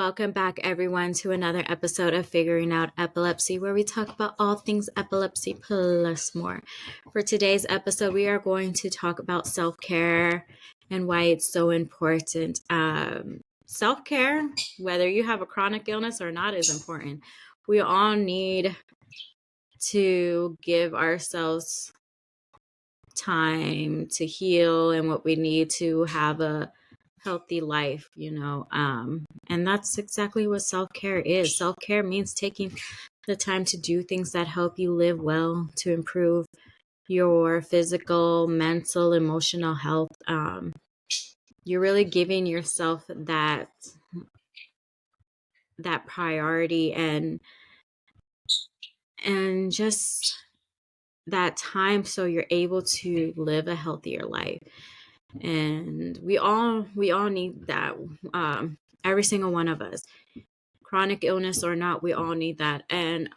Welcome back, everyone, to another episode of Figuring Out Epilepsy, where we talk about all things epilepsy plus more. For today's episode, we are going to talk about self-care and why it's so important. Self-care, whether you have a chronic illness or not, is important. We all need to give ourselves time to heal and what we need to have a healthy life, and that's exactly what self-care is. Self-care means taking the time to do things that help you live well, to improve your physical, mental, emotional health. You're really giving yourself that priority and just that time so you're able to live a healthier life. And we all need that. Every single one of us, chronic illness or not, we all need that. And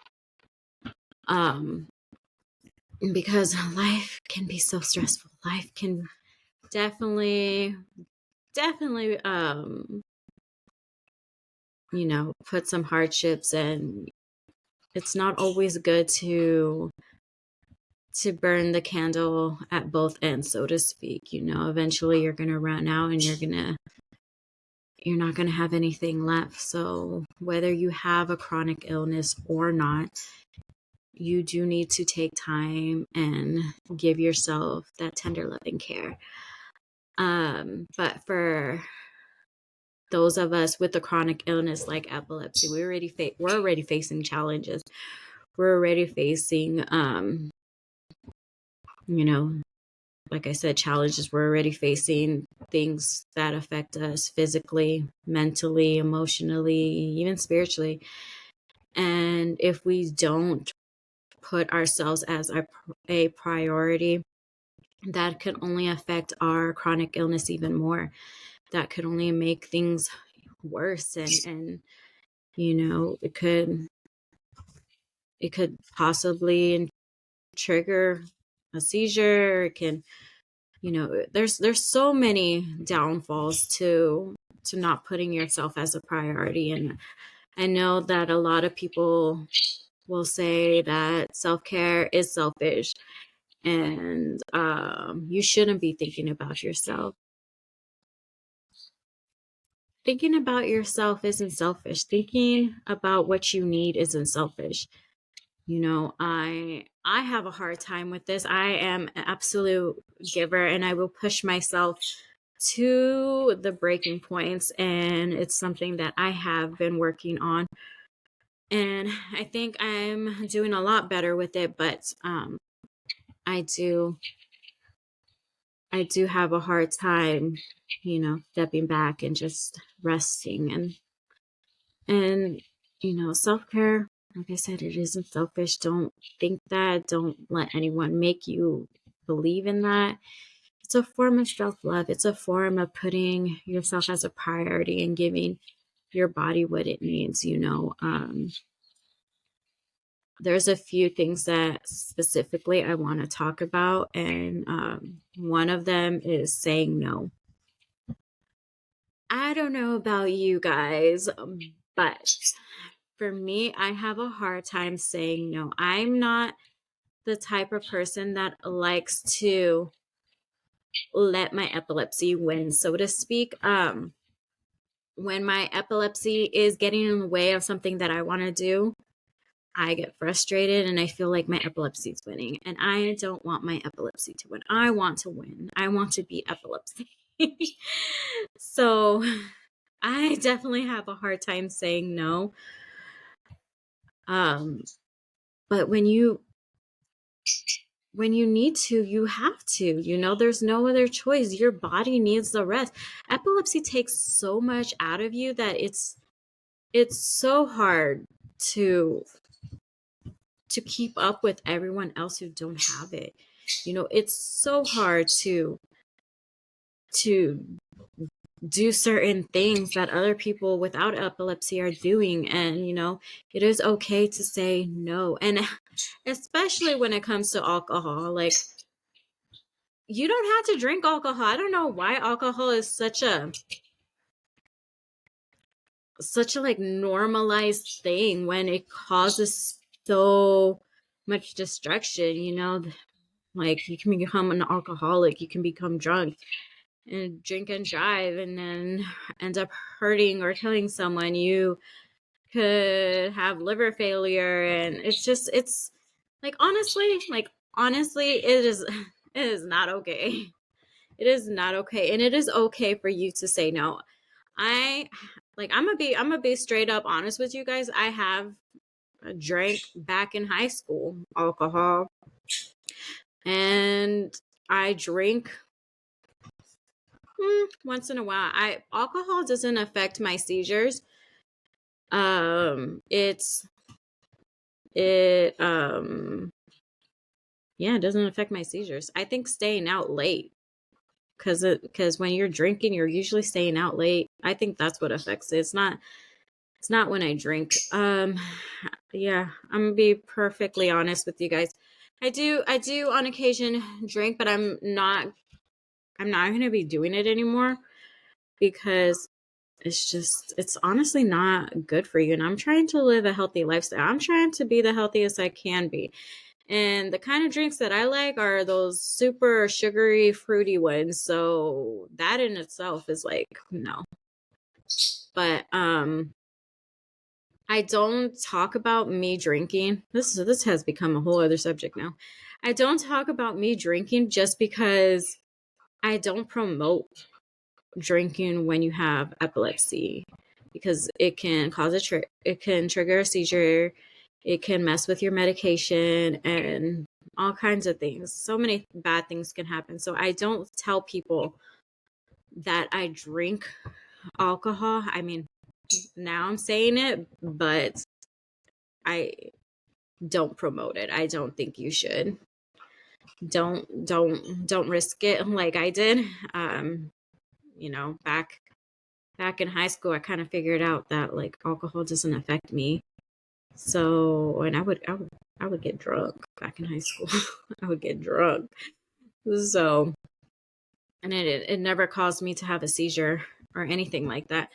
because life can be so stressful, life can definitely put some hardships, and it's not always good to burn the candle at both ends, so to speak. Eventually you're gonna run out and you're not going to have anything left. So whether you have a chronic illness or not, you do need to take time and give yourself that tender loving care. But for those of us with a chronic illness like epilepsy, we're already facing challenges. We're already facing, like I said, challenges. We're already facing things that affect us physically, mentally, emotionally, even spiritually. And if we don't put ourselves as a priority, that could only affect our chronic illness even more. That could only make things worse, and it could possibly trigger a seizure. It can, there's so many downfalls to not putting yourself as a priority. And I know that a lot of people will say that self-care is selfish, and you shouldn't be thinking about yourself. Thinking about yourself isn't selfish. Thinking about what you need isn't selfish. I have a hard time with this. I am an absolute giver, and I will push myself to the breaking points, and it's something that I have been working on, and I think I'm doing a lot better with it. But I do have a hard time, stepping back and just resting, and self-care, like I said, it isn't selfish. Don't think that. Don't let anyone make you believe in that. It's a form of self-love. It's a form of putting yourself as a priority and giving your body what it needs. There's a few things that specifically I want to talk about, and one of them is saying no. I don't know about you guys, but for me, I have a hard time saying no. I'm not the type of person that likes to let my epilepsy win, so to speak. When my epilepsy is getting in the way of something that I want to do, I get frustrated and I feel like my epilepsy is winning, and I don't want my epilepsy to win. I want to win. I want to beat epilepsy. So I definitely have a hard time saying no. But when you need to, you have to. There's no other choice. Your body needs the rest. Epilepsy takes so much out of you that it's so hard to keep up with everyone else who don't have it. It's so hard to do certain things that other people without epilepsy are doing. And it is okay to say no, and especially when it comes to alcohol. Like, you don't have to drink alcohol. I don't know why alcohol is such a such a like normalized thing when it causes so much destruction, you know? Like you can become an alcoholic, you can become drunk and drink and drive and then end up hurting or killing someone. You could have liver failure, and it's like honestly it is not okay. It is not okay, and it is okay for you to say no. I I'm gonna be straight up honest with you guys. I have drank back in high school alcohol, and I drink once in a while. I Alcohol doesn't affect my seizures. It's it Yeah, it doesn't affect my seizures. I think staying out late, because when you're drinking, you're usually staying out late. I think that's what affects it. It's not when I drink. Yeah, I'm gonna be perfectly honest with you guys. I do on occasion drink, but I'm not gonna be doing it anymore because it's honestly not good for you. And I'm trying to live a healthy lifestyle. I'm trying to be the healthiest I can be. And the kind of drinks that I like are those super sugary, fruity ones. So that in itself is like, no. But I don't talk about me drinking. This has become a whole other subject now. I don't talk about me drinking just because I don't promote drinking when you have epilepsy, because it can cause it can trigger a seizure, it can mess with your medication and all kinds of things. So many bad things can happen. So I don't tell people that I drink alcohol. I mean, now I'm saying it, but I don't promote it. I don't think you should. Don't risk it like I did. You know, back in high school, I kind of figured out that like alcohol doesn't affect me. So, and I would get drunk back in high school. I would get drunk. So, and it never caused me to have a seizure or anything like that.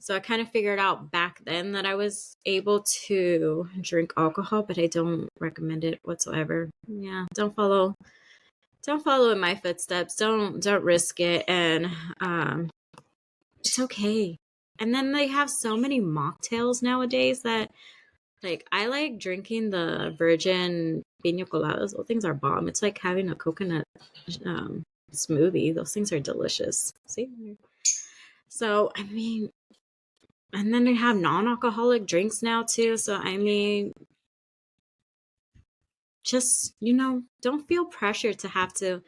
So I kind of figured out back then that I was able to drink alcohol, but I don't recommend it whatsoever. Yeah, don't follow in my footsteps. Don't risk it, and it's okay. And then they have so many mocktails nowadays that like I like drinking the virgin pina coladas. Those things are bomb. It's like having a coconut smoothie. Those things are delicious. See? So, I mean, and then they have non-alcoholic drinks now too. So, I mean, just, you know, don't feel pressure to have to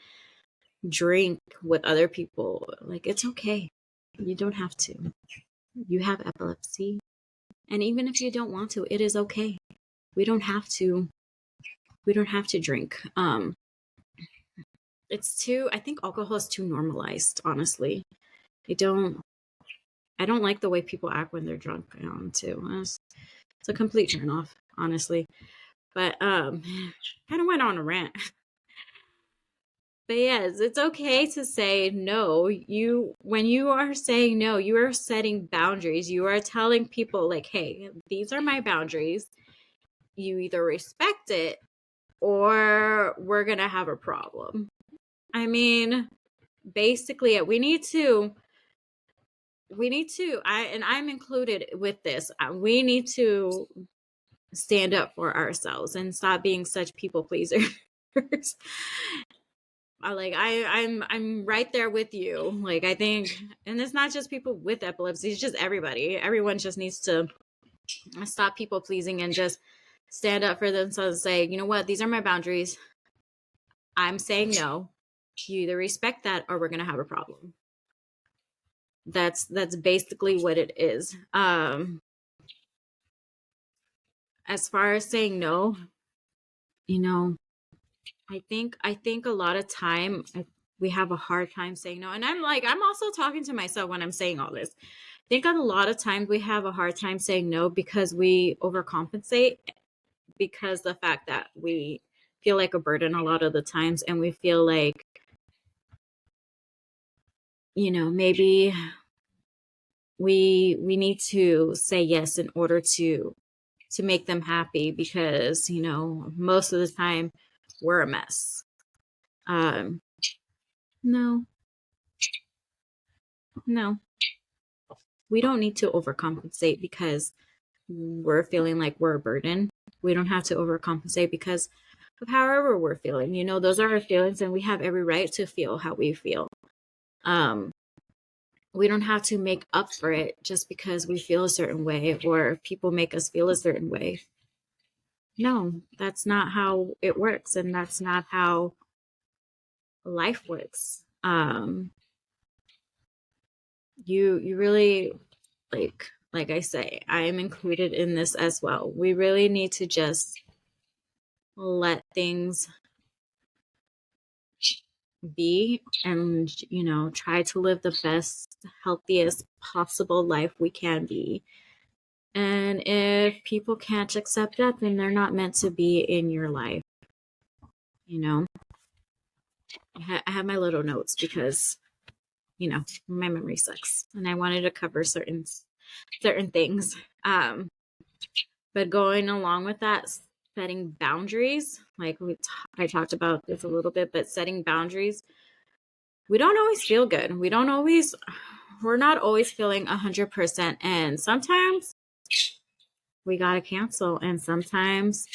drink with other people. Like it's okay. You don't have to. You have epilepsy. And even if you don't want to, it is okay. We don't have to drink. It's too I think alcohol is too normalized, honestly. I don't I don't like the way people act when they're drunk, too. It's a complete turn off, honestly. But kind of went on a rant. But yes, it's okay to say no. You When you are saying no, you are setting boundaries. You are telling people like, "Hey, these are my boundaries. You either respect it or we're going to have a problem." I mean, basically I'm included with this. We need to stand up for ourselves and stop being such people pleasers. I'm right there with you. Like I think, and it's not just people with epilepsy, it's just everybody. Everyone just needs to stop people pleasing and just stand up for themselves and say, you know what, these are my boundaries. I'm saying no. You either respect that or we're gonna have a problem. That's basically what it is. As far as saying no, you know, I think a lot of time we have a hard time saying no. And I'm also talking to myself when I'm saying all this. I think a lot of times we have a hard time saying no because we overcompensate, because the fact that we feel like a burden a lot of the times, and we feel like, you know, maybe we need to say yes in order to make them happy, because most of the time we're a mess. No, no, we don't need to overcompensate because we're feeling like we're a burden. We don't have to overcompensate because of however we're feeling. Those are our feelings, and we have every right to feel how we feel. We don't have to make up for it just because we feel a certain way or people make us feel a certain way. No, that's not how it works, and that's not how life works. You really, like I say, I am included in this as well. We really need to just let things be and try to live the best, healthiest possible life we can be. And if people can't accept that, then they're not meant to be in your life. I have my little notes because my memory sucks, and I wanted to cover certain things. But going along with that, setting boundaries, like I talked about this a little bit, but setting boundaries, we don't always feel good. We're not always feeling 100%. And sometimes we got to cancel. And sometimes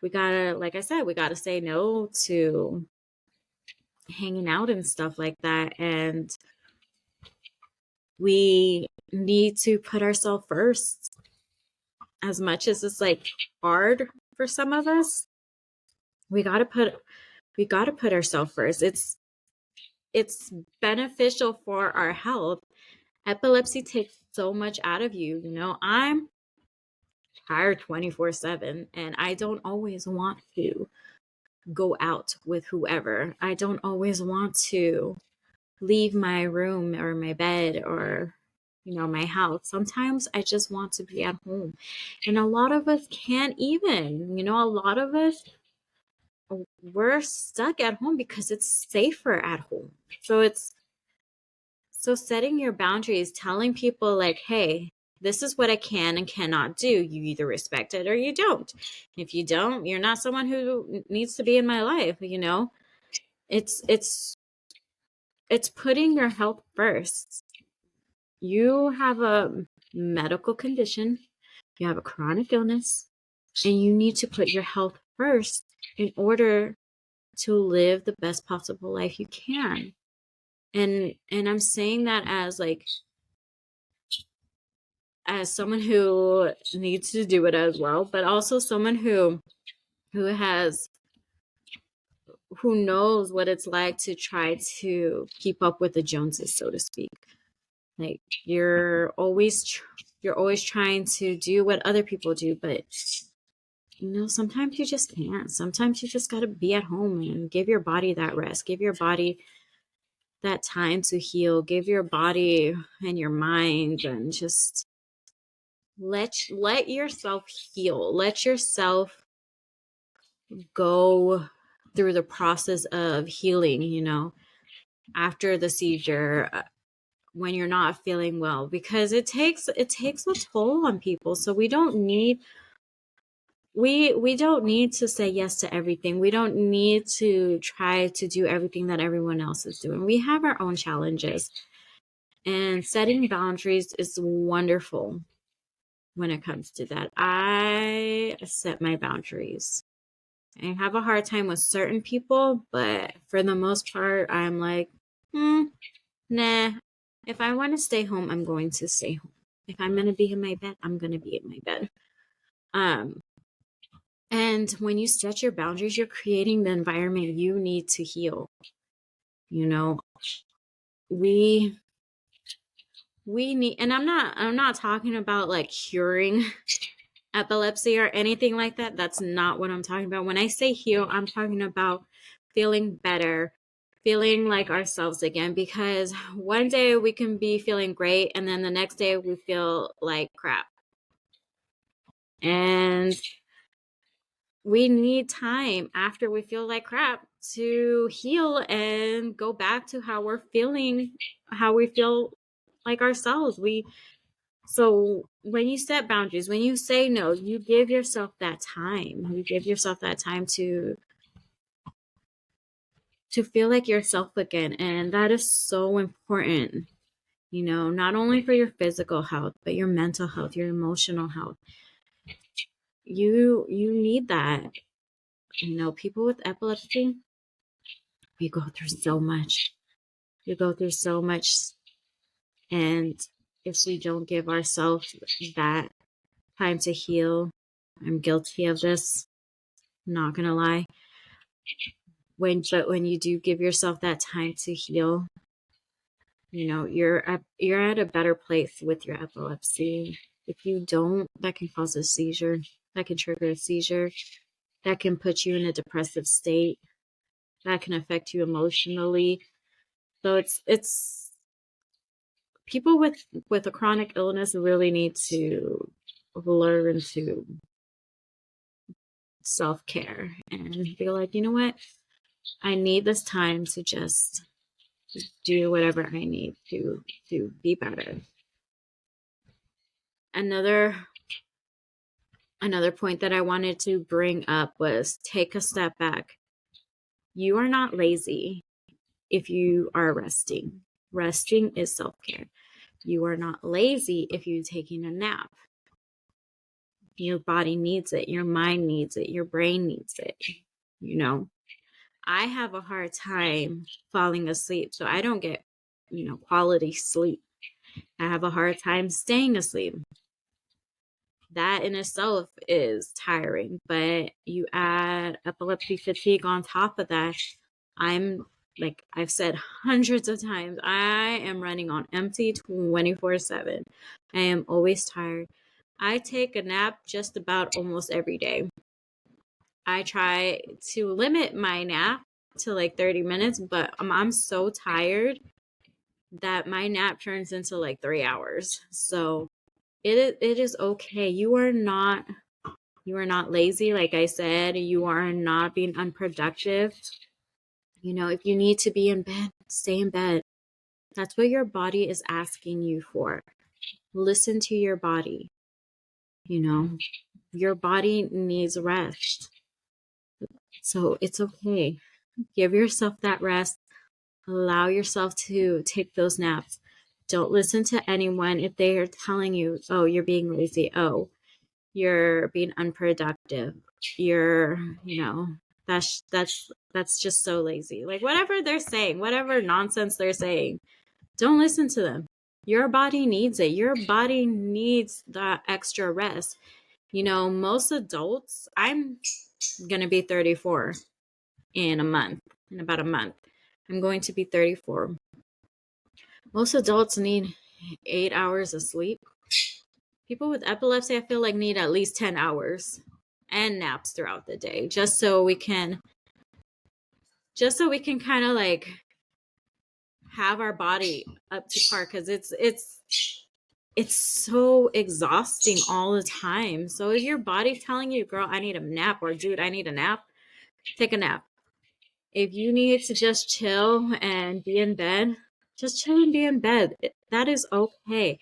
we got to, like I said, we got to say no to hanging out and stuff like that. And we need to put ourselves first. As much as it's hard for some of us, we got to put ourselves first. It's beneficial for our health. Epilepsy takes so much out of you. I'm tired 24/7, and I don't always want to go out with whoever. I don't always want to leave my room or my bed or my house. Sometimes I just want to be at home. And a lot of us can't even. A lot of us, we're stuck at home because it's safer at home. So setting your boundaries, telling people like, hey, this is what I can and cannot do. You either respect it or you don't. If you don't, you're not someone who needs to be in my life. It's putting your health first. You have a medical condition, you have a chronic illness, and you need to put your health first in order to live the best possible life you can. And I'm saying that as someone who needs to do it as well, but also someone who knows what it's like to try to keep up with the Joneses, so to speak. Like you're always trying to do what other people do, but sometimes you just can't. Sometimes you just got to be at home and give your body that rest. Give your body that time to heal. Give your body and your mind, and just let yourself heal. Let yourself go through the process of healing, after the seizure, when you're not feeling well, because it takes a toll on people. So we don't need to say yes to everything. We don't need to try to do everything that everyone else is doing. We have our own challenges, and setting boundaries is wonderful when it comes to that. I set my boundaries. I have a hard time with certain people, but for the most part, I'm like, nah. If I want to stay home, I'm going to stay home. If I'm going to be in my bed, I'm going to be in my bed. And when you set your boundaries, you're creating the environment you need to heal. We need, and I'm not talking about like curing epilepsy or anything like that. That's not what I'm talking about. When I say heal, I'm talking about feeling better, feeling like ourselves again, because one day we can be feeling great and then the next day we feel like crap. And we need time after we feel like crap to heal and go back to how we feel like ourselves. So when you set boundaries, when you say no, you give yourself that time. You give yourself that time to feel like yourself again. And that is so important, not only for your physical health, but your mental health, your emotional health. You need that. People with epilepsy, we go through so much. You go through so much. And if we don't give ourselves that time to heal, I'm guilty of this, not gonna lie. But when you do give yourself that time to heal, you're at a better place with your epilepsy. If you don't, that can cause a seizure, that can trigger a seizure, that can put you in a depressive state, that can affect you emotionally. So it's people with a chronic illness really need to learn to self-care and be like, you know what, I need this time to just do whatever I need to be better. Another point that I wanted to bring up was take a step back. You are not lazy if you are resting. Resting is self-care. You are not lazy if you're taking a nap. Your body needs it. Your mind needs it. Your brain needs it. I have a hard time falling asleep, so I don't get, quality sleep. I have a hard time staying asleep. That in itself is tiring, but you add epilepsy fatigue on top of that. I'm like I've said hundreds of times, I am running on empty 24/7. I am always tired. I take a nap just about almost every day. I try to limit my nap to like 30 minutes, but I'm so tired that my nap turns into like 3 hours. So it is okay. You are not lazy. Like I said, you are not being unproductive. If you need to be in bed, stay in bed. That's what your body is asking you for. Listen to your body. Your body needs rest. So it's okay. Give yourself that rest. Allow yourself to take those naps. Don't listen to anyone if they are telling you, oh, you're being lazy. Oh, you're being unproductive. You're, that's just so lazy. Like whatever they're saying, whatever nonsense they're saying, don't listen to them. Your body needs it. Your body needs that extra rest. Most adults, I'm going to be 34 in about a month. I'm going to be 34. Most adults need 8 hours of sleep. People with epilepsy, I feel like, need at least 10 hours and naps throughout the day, just so we can kind of like have our body up to par, because it's so exhausting all the time. So if your body's telling you, girl, I need a nap, or dude, I need a nap, take a nap. If you need to just chill and be in bed, just chill and be in bed. That is okay.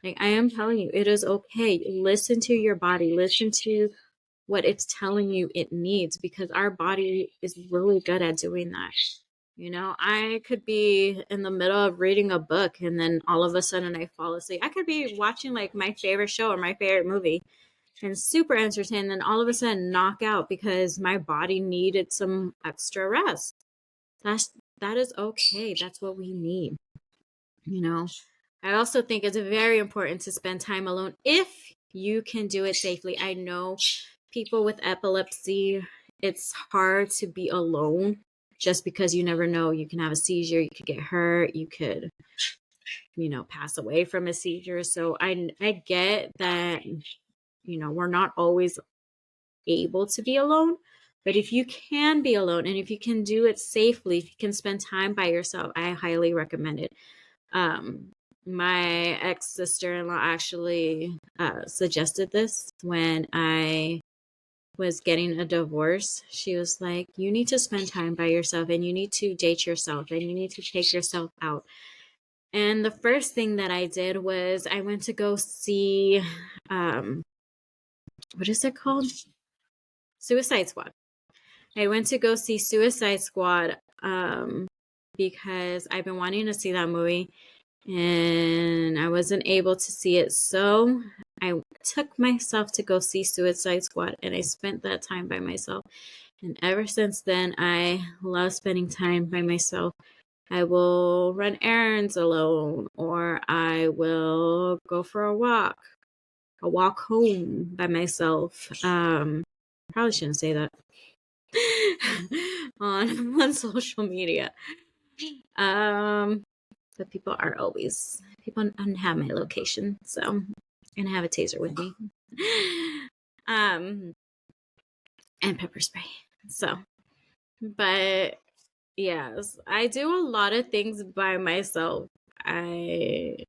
Like I am telling you, it is okay. Listen to your body. Listen to what it's telling you it needs, because our body is really good at doing that. I could be in the middle of reading a book and then all of a sudden I fall asleep. I could be watching like my favorite show or my favorite movie and super entertained, and all of a sudden knock out because my body needed some extra rest. That is okay. That's what we need. I also think it's very important to spend time alone if you can do it safely. I know people with epilepsy, it's hard to be alone just because you never know. You can have a seizure, you could get hurt, you could, pass away from a seizure. So I get that, we're not always able to be alone. But if you can be alone and if you can do it safely, if you can spend time by yourself, I highly recommend it. My ex-sister-in-law actually suggested this when I was getting a divorce. She was like, you need to spend time by yourself and you need to date yourself and you need to take yourself out. And the first thing that I did was I went to go see, what is it called? Suicide Squad. I went to go see Suicide Squad because I've been wanting to see that movie and I wasn't able to see it. So I took myself to go see Suicide Squad and I spent that time by myself. And ever since then, I love spending time by myself. I will run errands alone, or I will go for a walk home by myself. Probably shouldn't say that on social media. But people have my location, so and I have a taser with me. And pepper spray. So, but yes, I do a lot of things by myself. I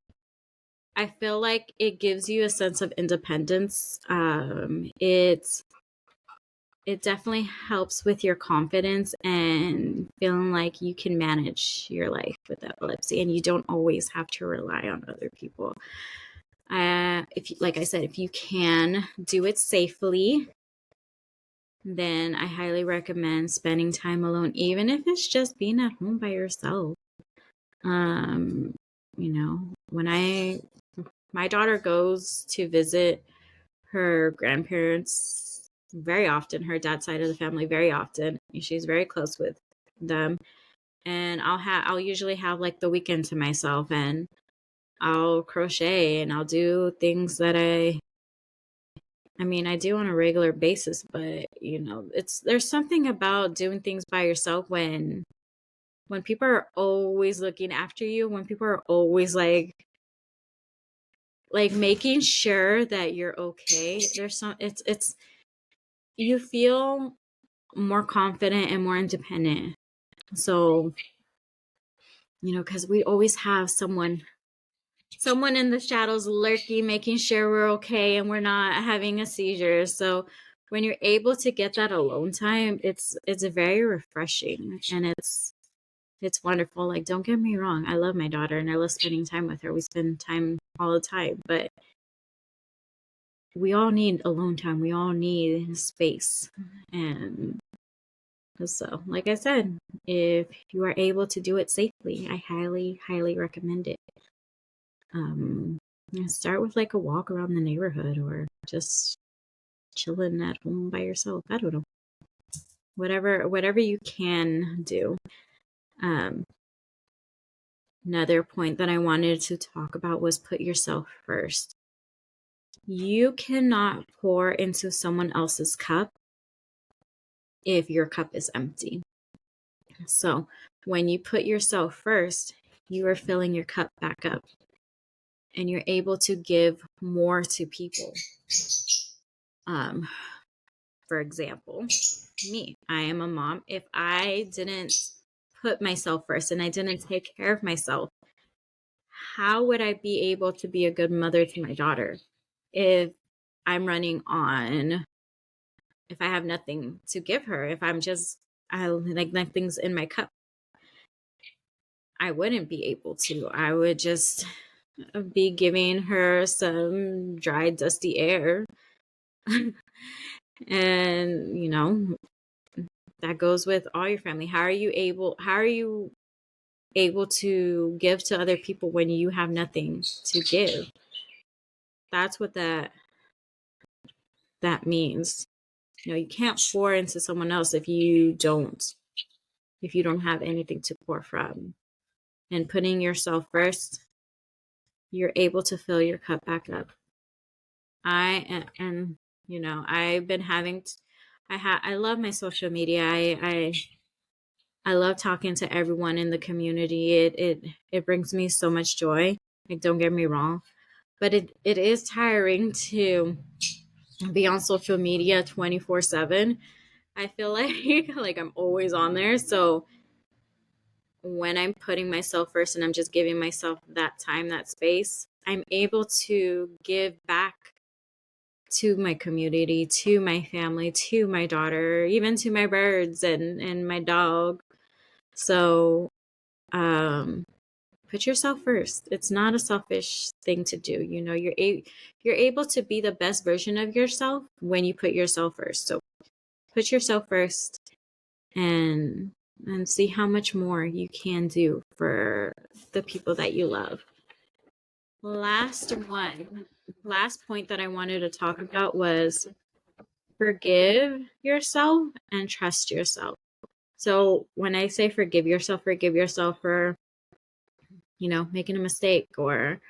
feel like it gives you a sense of independence. It definitely helps with your confidence and feeling like you can manage your life with epilepsy and you don't always have to rely on other people. Like I said, if you can do it safely, then I highly recommend spending time alone, even if it's just being at home by yourself. When my daughter goes to visit her grandparents very often, her dad's side of the family very often. She's very close with them. And I'll usually have like the weekend to myself and I'll crochet and I'll do things that I do on a regular basis, but there's something about doing things by yourself when people are always looking after you, when people are always like making sure that you're okay. It's you feel more confident and more independent. So, because we always have someone in the shadows lurking, making sure we're okay and we're not having a seizure. So when you're able to get that alone time, it's very refreshing and it's wonderful. Like, don't get me wrong, I love my daughter and I love spending time with her. We spend time all the time, but we all need alone time. We all need space. And so, like I said, if you are able to do it safely, I highly, highly recommend it. Start with like a walk around the neighborhood or just chilling at home by yourself. I don't know. Whatever you can do. Another point that I wanted to talk about was put yourself first. You cannot pour into someone else's cup if your cup is empty. So when you put yourself first, you are filling your cup back up and you're able to give more to people. For example, me, I am a mom. If I didn't put myself first and I didn't take care of myself, how would I be able to be a good mother to my daughter if I'm running on, if I have nothing to give her, if I like nothing's in my cup? I wouldn't be able to. I would just be giving her some dry, dusty air. And, that goes with all your family. How are you able to give to other people when you have nothing to give? That's what that means. You can't pour into someone else if you don't have anything to pour from. And putting yourself first, you're able to fill your cup back up. I've been having I love my social media. I love talking to everyone in the community. It brings me so much joy. Like, don't get me wrong, but it is tiring to be on social media 24/7. I feel like I'm always on there. So when I'm putting myself first and I'm just giving myself that time, that space, I'm able to give back to my community, to my family, to my daughter, even to my birds and my dog. So Put yourself first. It's not a selfish thing to do. You know, you're able to be the best version of yourself when you put yourself first. So put yourself first, and see how much more you can do for the people that you love. Last point that I wanted to talk about was forgive yourself and trust yourself. So when I say forgive yourself for, making a mistake, or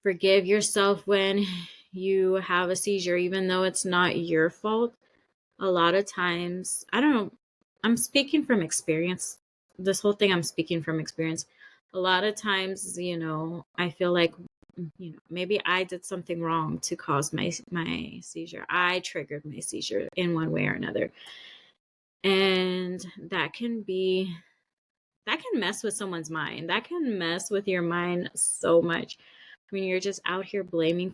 forgive yourself when you have a seizure, even though it's not your fault. A lot of times, I don't know, I'm speaking from experience. This whole thing, I'm speaking from experience. A lot of times, I feel like, maybe I did something wrong to cause my seizure. I triggered my seizure in one way or another. And that can mess with someone's mind. That can mess with your mind so much when you're just out here blaming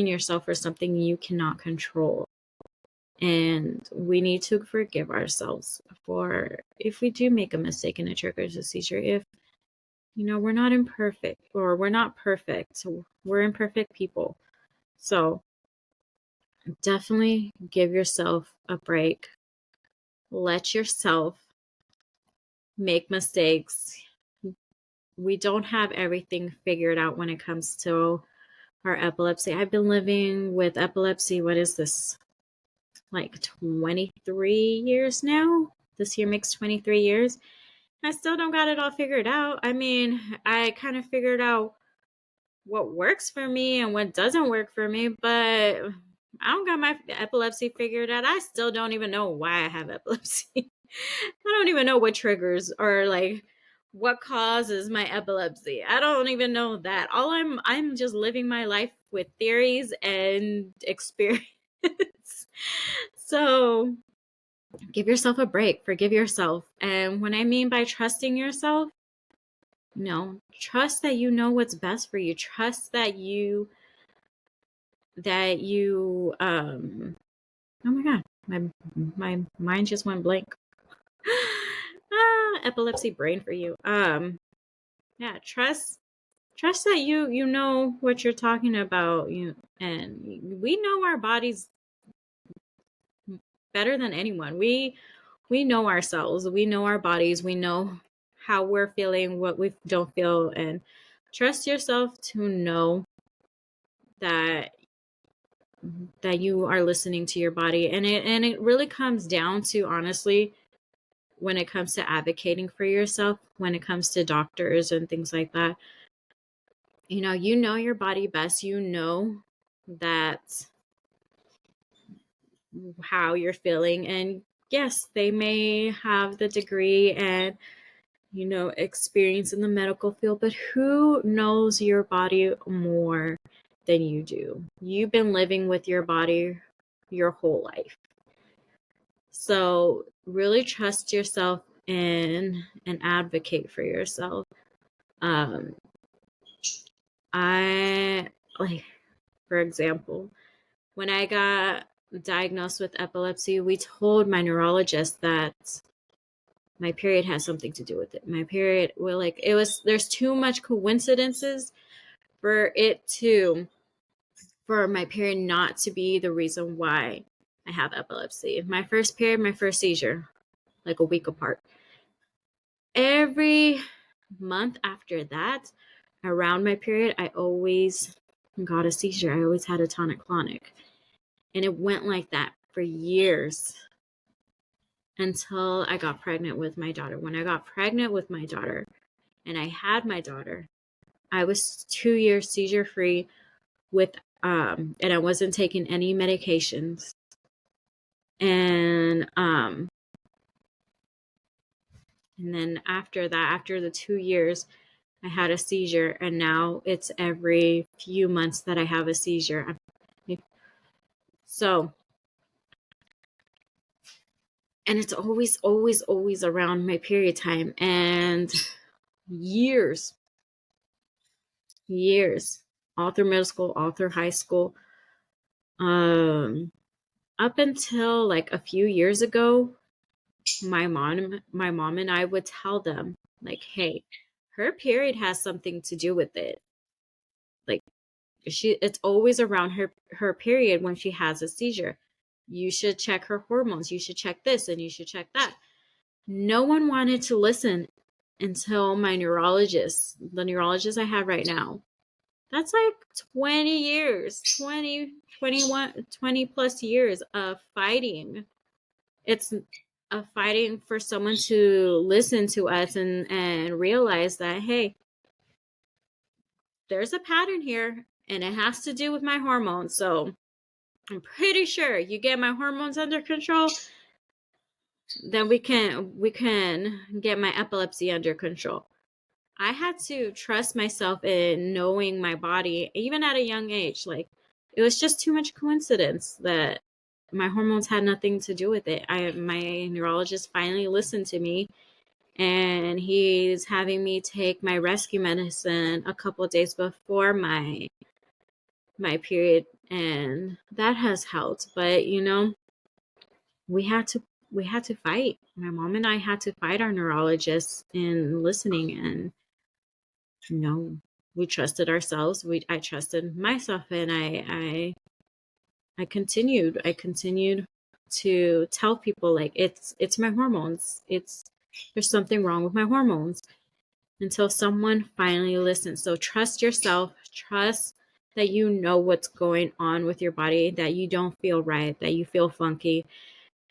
yourself for something you cannot control. And we need to forgive ourselves for if we do make a mistake and it triggers a seizure. If we're not imperfect, or we're not perfect, we're imperfect people. So definitely give yourself a break. Let yourself make mistakes. We don't have everything figured out when it comes to our epilepsy. I've been living with epilepsy, what is this, like 23 years now? This year makes 23 years. I still don't got it all figured out. I mean, I kind of figured out what works for me and what doesn't work for me, but I don't got my epilepsy figured out. I still don't even know why I have epilepsy. I don't even know what triggers, or like what causes my epilepsy. I don't even know that. I'm just living my life with theories and experience. So give yourself a break, forgive yourself. And when I mean by trusting yourself, trust that you know what's best for you. Trust that you oh my god, my mind just went blank. Epilepsy brain for you. Yeah, trust that you know what you're talking about. And we know our bodies better than anyone. We know ourselves, we know our bodies, we know how we're feeling, what we don't feel, and trust yourself to know that you are listening to your body. And it really comes down to, honestly, when it comes to advocating for yourself, when it comes to doctors and things like that, you know your body best. You know that how you're feeling, and yes, they may have the degree and experience in the medical field, but who knows your body more than you do? You've been living with your body your whole life. So really trust yourself and advocate for yourself. I, like, for example, when I got diagnosed with epilepsy, we told my neurologist that my period has something to do with it. My period, there's too much coincidences for my period not to be the reason why I have epilepsy. My first period, my first seizure, like a week apart. Every month after that, around my period, I always got a seizure. I always had a tonic-clonic. And it went like that for years until I got pregnant with my daughter. When I got pregnant with my daughter and I had my daughter, I was 2 years seizure free and I wasn't taking any medications. And then after that, after the 2 years, I had a seizure, and now it's every few months that I have a seizure. So, and it's always, always, always around my period time, and years, all through middle school, all through high school, up until like a few years ago, my mom and I would tell them, like, hey, her period has something to do with it. Like, it's always around her period when she has a seizure. You should check her hormones. You should check this and you should check that. No one wanted to listen until my neurologist, the neurologist I have right now. That's like 20 years, 20 plus years of fighting. It's of fighting for someone to listen to us and realize that, hey, there's a pattern here and it has to do with my hormones. So I'm pretty sure you get my hormones under control, then we can get my epilepsy under control. I had to trust myself in knowing my body, even at a young age. Like, it was just too much coincidence that my hormones had nothing to do with it. My neurologist finally listened to me, and he's having me take my rescue medicine a couple of days before my period, and that has helped. But we had to fight. My mom and I had to fight our neurologist in listening, and we trusted ourselves. I trusted myself, and I continued to tell people, like, it's my hormones. There's something wrong with my hormones, until someone finally listened. So trust yourself, trust that you know what's going on with your body, that you don't feel right, that you feel funky,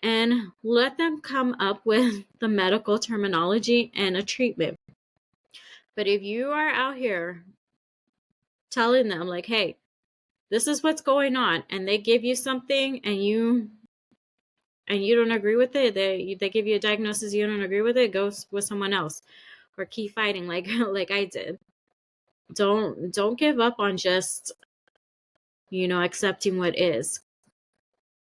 and let them come up with the medical terminology and a treatment. But if you are out here telling them, like, hey, this is what's going on, and they give you something and you don't agree with it, they give you a diagnosis, you don't agree with it, go with someone else or keep fighting like I did. Don't give up on just accepting what is.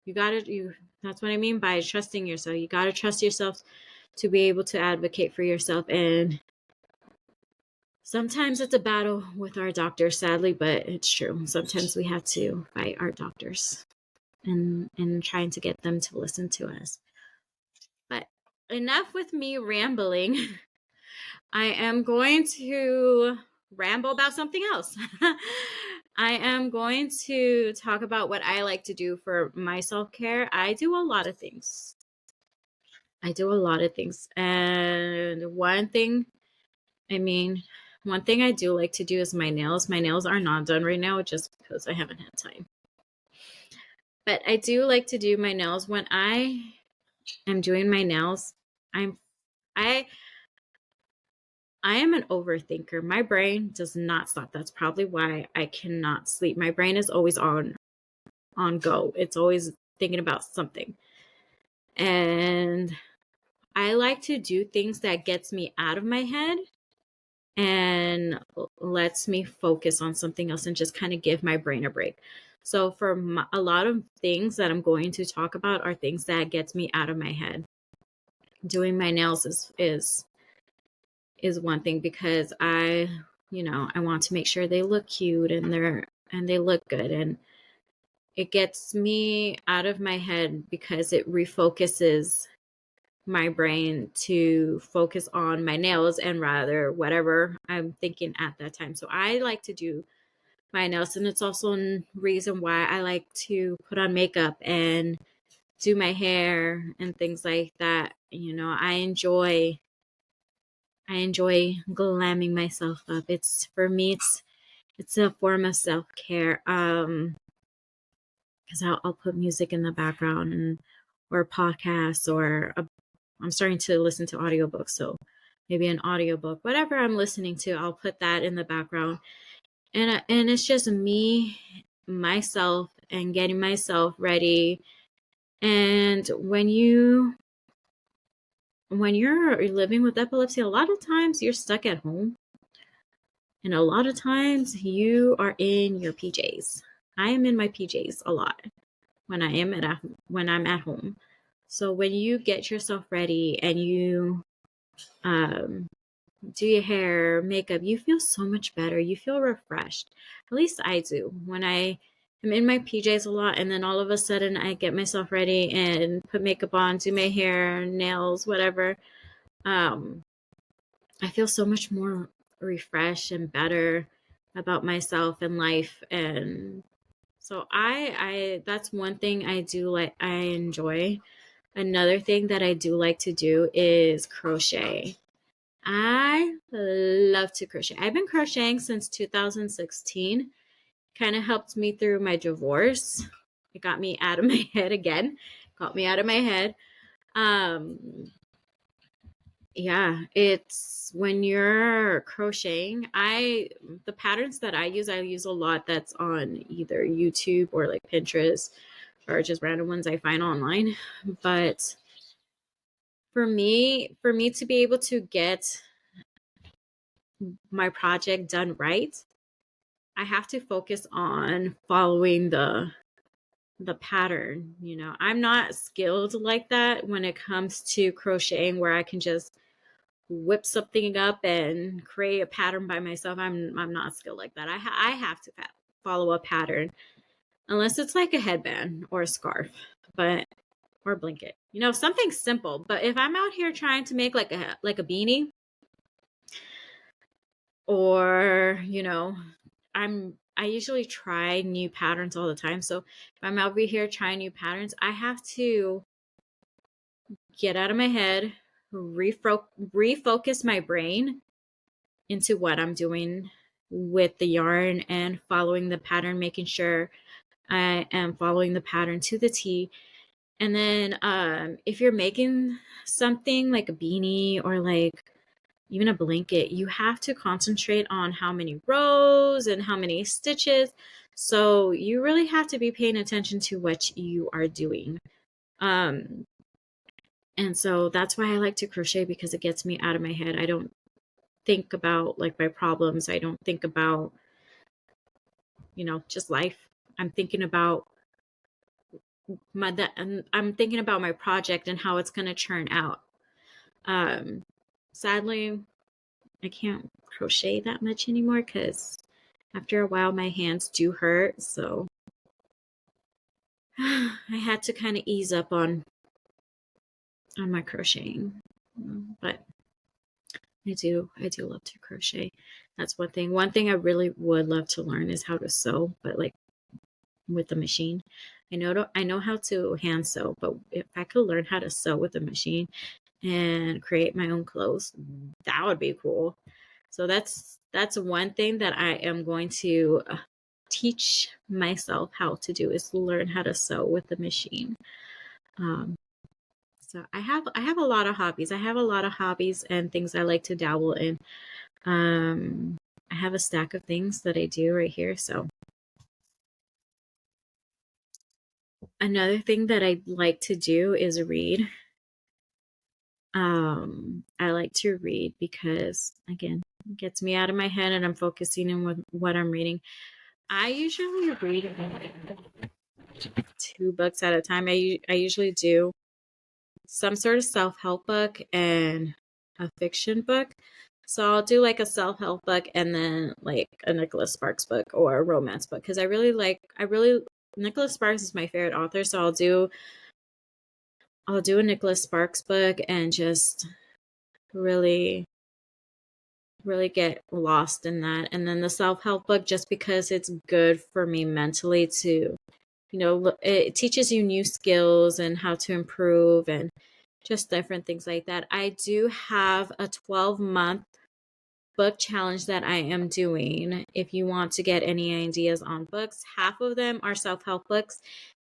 That's what I mean by trusting yourself. You got to trust yourself to be able to advocate for yourself. And sometimes it's a battle with our doctors, sadly, but it's true. Sometimes we have to fight our doctors and trying to get them to listen to us. But enough with me rambling. I am going to ramble about something else. I am going to talk about what I like to do for my self-care. I do a lot of things. And one thing I do like to do is my nails. My nails are not done right now just because I haven't had time. But I do like to do my nails. When I am doing my nails, I am an overthinker. My brain does not stop. That's probably why I cannot sleep. My brain is always on go. It's always thinking about something. And I like to do things that gets me out of my head and lets me focus on something else and just kind of give my brain a break. So for a lot of things that I'm going to talk about are things that gets me out of my head. Doing my nails is one thing, because I want to make sure they look cute and they look good, and it gets me out of my head because it refocuses my brain to focus on my nails and rather whatever I'm thinking at that time. So I like to do my nails, and it's also a reason why I like to put on makeup and do my hair and things like that. I enjoy glamming myself up. For me, it's a form of self-care. Because I'll put music in the background or podcasts, or I'm starting to listen to audiobooks. So maybe an audiobook, whatever I'm listening to, I'll put that in the background. And it's just me, myself, and getting myself ready. And when you're living with epilepsy, a lot of times you're stuck at home. And a lot of times you are in your PJs. I am in my PJs a lot when I'm at home. So when you get yourself ready and you do your hair, makeup, you feel so much better. You feel refreshed. At least I do. When I am in my PJs a lot, and then all of a sudden I get myself ready and put makeup on, do my hair, nails, whatever, I feel so much more refreshed and better about myself and life. And so I that's one thing I do like, I enjoy. Another thing that I do like to do is crochet. I love to crochet. I've been crocheting since 2016. Kind of helped me through my divorce. It got me out of my head again. Got me out of my head. Um yeah, it's when you're crocheting, the patterns that I use a lot that's on either YouTube or like Pinterest or just random ones I find online. But for me to be able to get my project done right, I have to focus on following the pattern. I'm not skilled like that when it comes to crocheting where I can just whip something up and create a pattern by myself. I'm not skilled like that. I have to follow a pattern unless it's like a headband or a scarf, but or a blanket. Something simple. But if I'm out here trying to make like a beanie, or I usually try new patterns all the time. So if I'm over here trying new patterns, I have to get out of my head, refocus my brain into what I'm doing with the yarn and following the pattern, making sure I am following the pattern to the T. And then if you're making something like a beanie or like even a blanket, you have to concentrate on how many rows and how many stitches. So you really have to be paying attention to what you are doing. And so that's why I like to crochet, because it gets me out of my head. I don't think about like my problems. I don't think about, just life. I'm thinking about I'm thinking about my project and how it's going to turn out. Sadly, I can't crochet that much anymore because after a while my hands do hurt. So I had to kind of ease up on my crocheting. But I do love to crochet. That's one thing. One thing I really would love to learn is how to sew, but like with the machine. I know how to hand sew, but if I could learn how to sew with a machine and create my own clothes, that would be cool. So that's one thing that I am going to teach myself how to do, is learn how to sew with the machine. So I have a lot of hobbies. I have a lot of hobbies and things I like to dabble in. I have a stack of things that I do right here. So another thing that I like to do is read. I like to read because, again, it gets me out of my head and I'm focusing on what I'm reading. I usually read 2 books at a time. I usually do some sort of self-help book and a fiction book. So I'll do like a self-help book and then like a Nicholas Sparks book or a romance book, because Nicholas Sparks is my favorite author. So I'll do a Nicholas Sparks book and just really really get lost in that. And then the self-help book, just because it's good for me mentally to, it teaches you new skills and how to improve and just different things like that. I do have a 12-month book challenge that I am doing. If you want to get any ideas on books, half of them are self-help books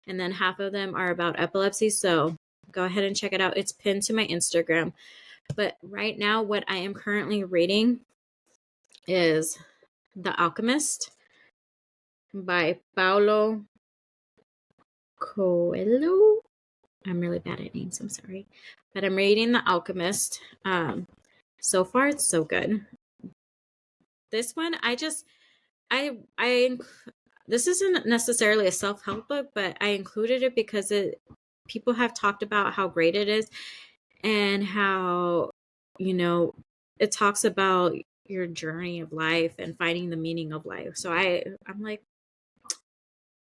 and then half of them are about epilepsy. So go ahead and check it out. It's pinned to my Instagram. But right now, what I am currently reading is The Alchemist by Paulo Coelho. I'm really bad at names, I'm sorry. But I'm reading The Alchemist. So far, it's so good. This one, this isn't necessarily a self-help book, but I included it because people have talked about how great it is and how, it talks about your journey of life and finding the meaning of life. So I'm like,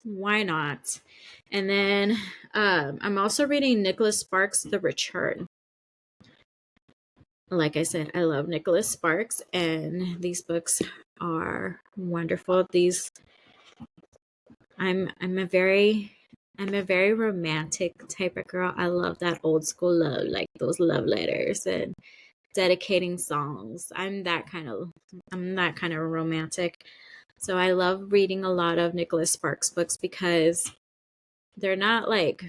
why not? And then I'm also reading Nicholas Sparks' The Return. like I said, I love Nicholas Sparks, and these books are wonderful. These I'm a very romantic type of girl. I love that old school love, like those love letters and dedicating songs. I'm that kind of romantic. So I love reading a lot of Nicholas Sparks books because they're not like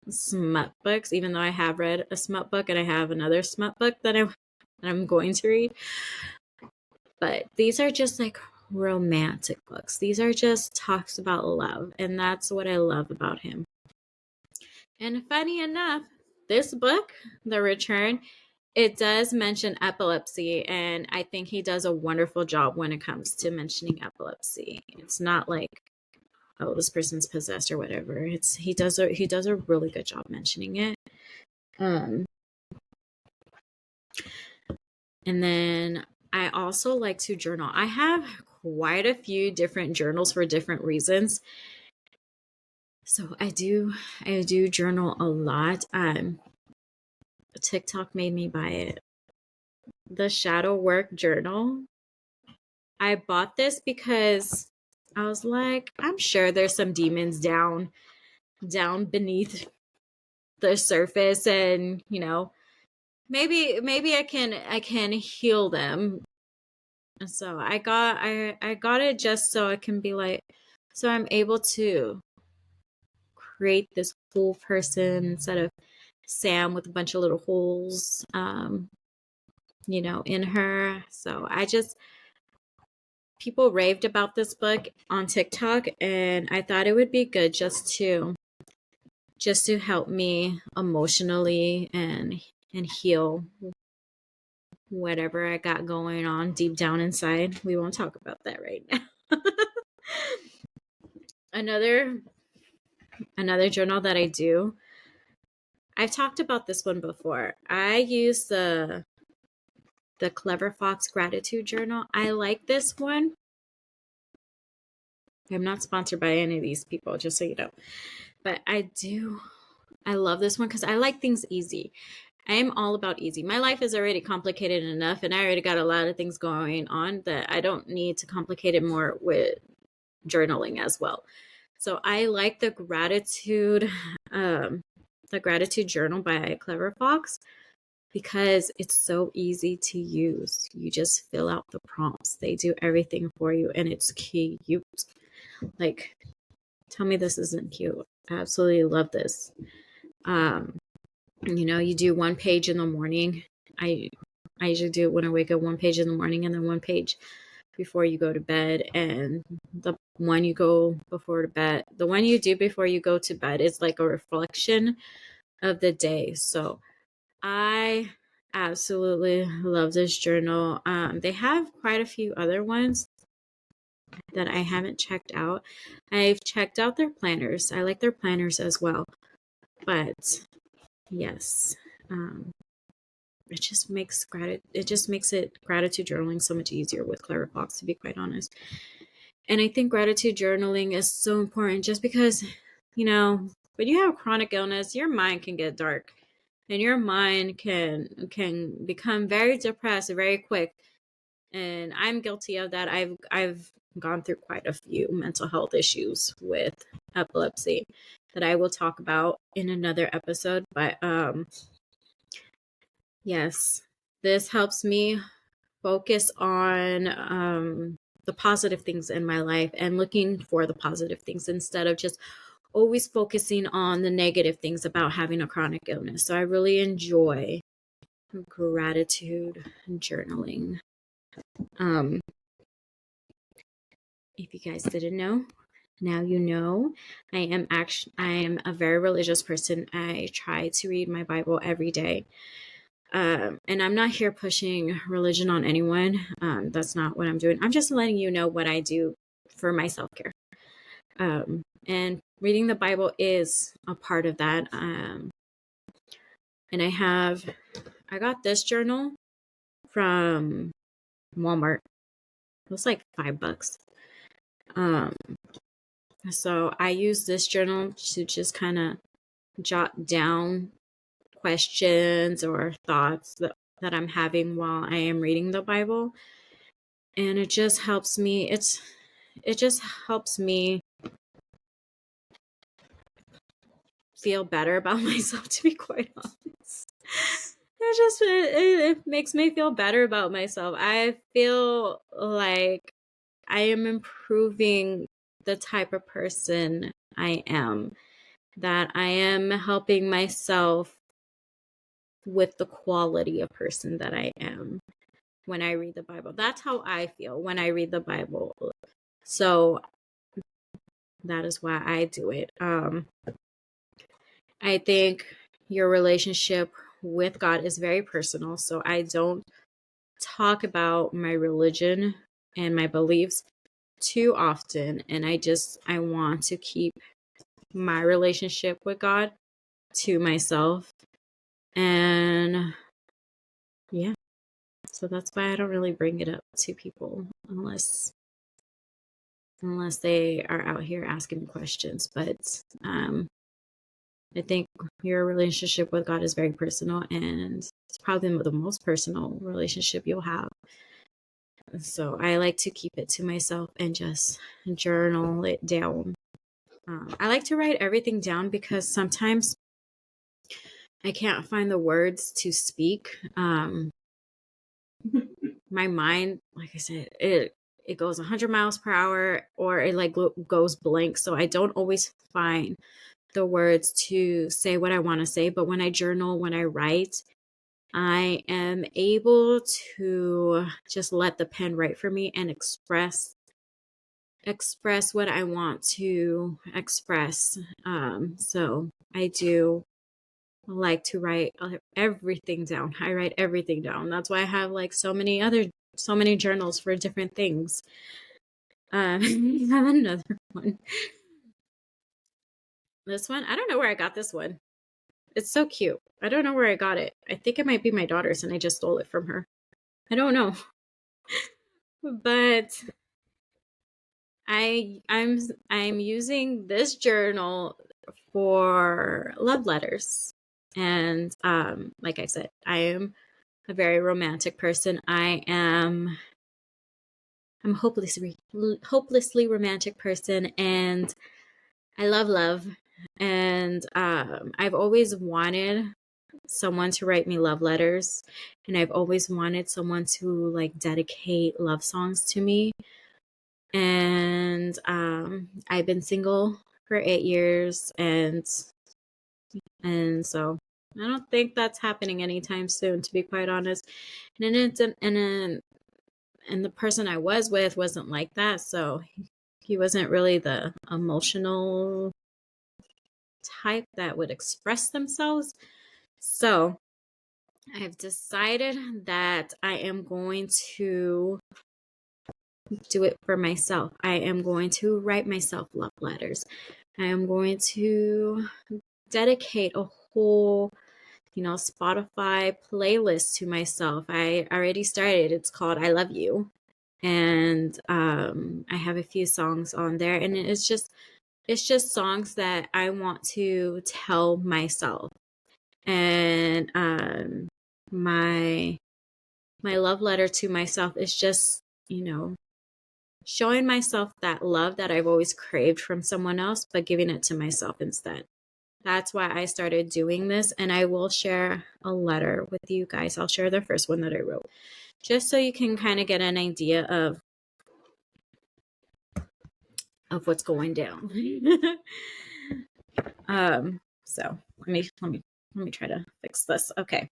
smut books, even though I have read a smut book and I have another smut book I'm going to read. But these are just like romantic books. These are just talks about love, and that's what I love about him. And funny enough, this book, The Return, it does mention epilepsy, and I think he does a wonderful job when it comes to mentioning epilepsy. It's not like, oh, this person's possessed or whatever. He does a really good job mentioning it. And then I also like to journal. I have quite a few different journals for different reasons. So I do journal a lot. TikTok made me buy it. The Shadow Work Journal. I bought this because I was like, I'm sure there's some demons down beneath the surface, and maybe I can heal them. So I got it just so I can be like, so I'm able to create this whole person instead of Sam with a bunch of little holes, in her. So people raved about this book on TikTok, and I thought it would be good just to help me emotionally and heal whatever I got going on deep down inside. We won't talk about that right now. Another journal that I do, I've talked about this one before. I use the Clever Fox Gratitude Journal. I like this one. I'm not sponsored by any of these people, just so you know. But I love this one because I like things easy. I am all about easy. My life is already complicated enough, and I already got a lot of things going on that I don't need to complicate it more with journaling as well. So I like the gratitude journal by Clever Fox because it's so easy to use. You just fill out the prompts. They do everything for you, and it's cute. Like, tell me this isn't cute. I absolutely love this. You do one page in the morning. I usually do it when I wake up, one page in the morning and then one page before you go to bed. And the one you do before you go to bed is like a reflection of the day. So I absolutely love this journal. They have quite a few other ones that I haven't checked out. I've checked out their planners. I like their planners as well. But yes, it just makes it gratitude journaling so much easier with Clever Fox, to be quite honest. And I think gratitude journaling is so important just because, when you have chronic illness, your mind can get dark and your mind can become very depressed very quick. And I'm guilty of that. I've gone through quite a few mental health issues with epilepsy that I will talk about in another episode. But yes, this helps me focus on the positive things in my life and looking for the positive things instead of just always focusing on the negative things about having a chronic illness. So I really enjoy gratitude journaling. If you guys didn't know, now you know. I am a very religious person. I try to read my Bible every day. And I'm not here pushing religion on anyone. That's not what I'm doing. I'm just letting you know what I do for my self-care. And reading the Bible is a part of that. And I got this journal from Walmart. It was like $5. So I use this journal to just kind of jot down questions or thoughts that I'm having while I am reading the Bible. And it just helps me. It just helps me feel better about myself, to be quite honest. It makes me feel better about myself. I feel like I am improving the type of person I am, that I am helping myself with the quality of person that I am when I read the Bible. That's how I feel when I read the Bible. So that is why I do it. I think your relationship with God is very personal. So I don't talk about my religion and my beliefs too often. And I want to keep my relationship with God to myself. And yeah, so that's why I don't really bring it up to people unless they are out here asking me questions. But I think your relationship with God is very personal, and it's probably the most personal relationship you'll have. So I like to keep it to myself and just journal it down. I like to write everything down because sometimes I can't find the words to speak. My mind, like I said, it goes 100 miles per hour, or it like goes blank. So I don't always find the words to say what I want to say. But when I journal, when I write, I am able to just let the pen write for me and express what I want to express. So I do like to write everything down. I write everything down. That's why I have like so many journals for different things. I have another one. This one, I don't know where I got this one. It's so cute. I don't know where I got it. I think it might be my daughter's and I just stole it from her. I don't know. But I'm using this journal for love letters. And like I said, I am a very romantic person. I'm hopelessly romantic person, and I love love. And I've always wanted someone to write me love letters, and I've always wanted someone to like dedicate love songs to me. And I've been single for 8 years, and so I don't think that's happening anytime soon, to be quite honest. And it's and the person I was with wasn't like that, so he wasn't really the emotional type that would express themselves. So I've decided that I am going to do it for myself. I am going to write myself love letters. I am going to dedicate a whole, Spotify playlist to myself. I already started. It's called I Love You. And I have a few songs on there, and it's just songs that I want to tell myself. And my love letter to myself is just, showing myself that love that I've always craved from someone else, but giving it to myself instead. That's why I started doing this, and I will share a letter with you guys. I'll share the first one that I wrote, just so you can kind of get an idea of what's going down. So let me try to fix this. Okay.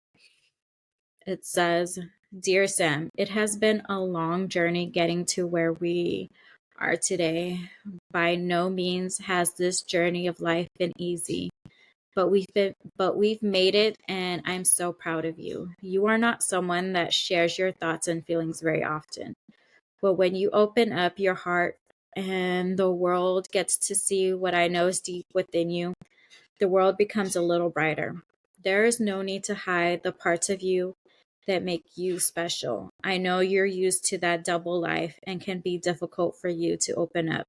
It says, "Dear Sam, it has been a long journey getting to where we are today. By no means has this journey of life been easy, but we've made it, and I'm so proud of you. You are not someone that shares your thoughts and feelings very often. But when you open up your heart and the world gets to see what I know is deep within you, the world becomes a little brighter. There is no need to hide the parts of you that make you special. I know you're used to that double life and can be difficult for you to open up.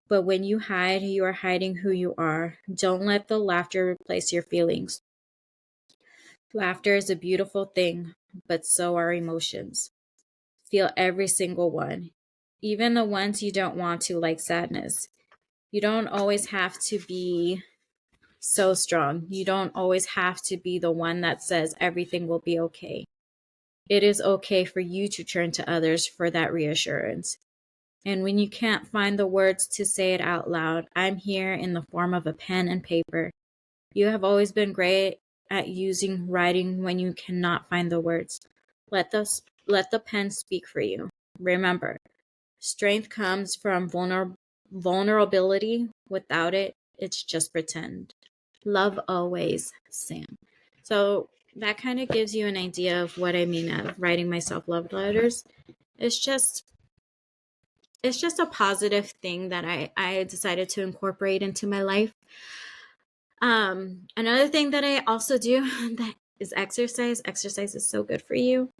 But when you hide, you are hiding who you are. Don't let the laughter replace your feelings. Laughter is a beautiful thing, but so are emotions. Feel every single one, even the ones you don't want to, like sadness. You don't always have to be so strong. You don't always have to be the one that says everything will be okay. It is okay for you to turn to others for that reassurance. And when you can't find the words to say it out loud, I'm here in the form of a pen and paper. You have always been great at using writing when you cannot find the words. Let the pen speak for you. Remember, strength comes from vulnerability. Without it, it's just pretend. Love always, Sam. So that kind of gives you an idea of what I mean of writing myself love letters. It's just a positive thing that I decided to incorporate into my life. Another thing that I also do that is exercise. Exercise is so good for you.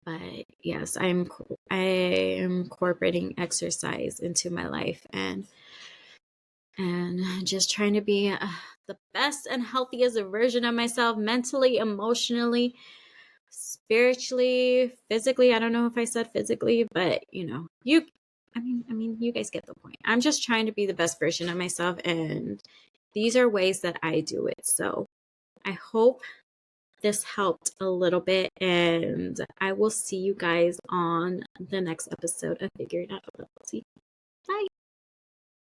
But yes, I am incorporating exercise into my life and just trying to be the best and healthiest version of myself, mentally, emotionally, spiritually, physically. I don't know if I said physically, but I mean, you guys get the point. I'm just trying to be the best version of myself, and these are ways that I do it. So I hope this helped a little bit, and I will see you guys on the next episode of Figuring Out Epilepsy.